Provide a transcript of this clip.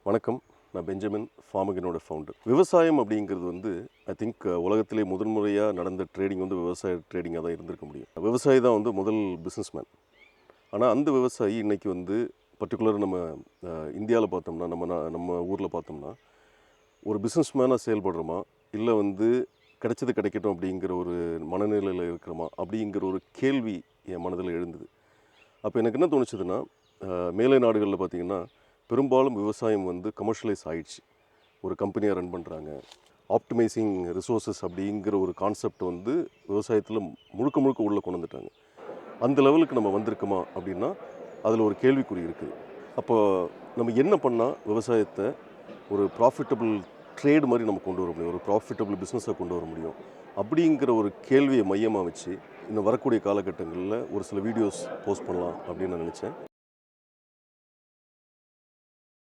வணக்கம். நான் Benjamin ஃபார்மகனோட founder. விவசாயம் அப்படிங்கிறது வந்து ஐ திங்க் உலகத்திலே முதன்முறையாக நடந்த ட்ரேடிங் வந்து விவசாய ட்ரேடிங்காக தான் இருந்திருக்க முடியும். விவசாயி தான் வந்து முதல் பிஸ்னஸ்மேன். ஆனால் அந்த விவசாயி இன்றைக்கி வந்து பர்டிகுலர் நம்ம இந்தியாவில் பார்த்தோம்னா நம்ம ஊரில் பார்த்தோம்னா ஒரு பிஸ்னஸ்மேனாக செயல்படுறோமா, இல்லை வந்து கிடைச்சது கிடைக்கட்டும் அப்படிங்கிற ஒரு மனநிலையில் இருக்கிறோமா அப்படிங்கிற ஒரு கேள்வி என் மனதில் எழுந்தது. அப்போ எனக்கு என்ன தோணுச்சுதுன்னா, மேலை நாடுகளில் பார்த்திங்கன்னா பெரும்பாலும் விவசாயம் வந்து கமர்ஷியலைஸ் ஆகிடுச்சு. ஒரு கம்பெனியாக ரன் பண்ணுறாங்க. ஆப்டிமைசிங் ரிசோர்ஸஸ் அப்படிங்கிற ஒரு கான்செப்ட் வந்து விவசாயத்தில் முழுக்க முழுக்க உள்ளே கொண்டு வந்துட்டாங்க. அந்த லெவலுக்கு நம்ம வந்திருக்கோமா அப்படின்னா அதில் ஒரு கேள்விக்குறி இருக்குது. அப்போ நம்ம என்ன பண்ணால் விவசாயத்தை ஒரு ப்ராஃபிட்டபிள் ட்ரேடு மாதிரி நம்ம கொண்டு வர முடியும், ஒரு ப்ராஃபிட்டபிள் பிஸ்னஸை கொண்டு வர முடியும் அப்படிங்கிற ஒரு கேள்வியை மையமாக வச்சு இன்னும் வரக்கூடிய காலகட்டங்களில் ஒரு சில வீடியோஸ் போஸ்ட் பண்ணலாம் அப்படின்னு நான் நினச்சேன்.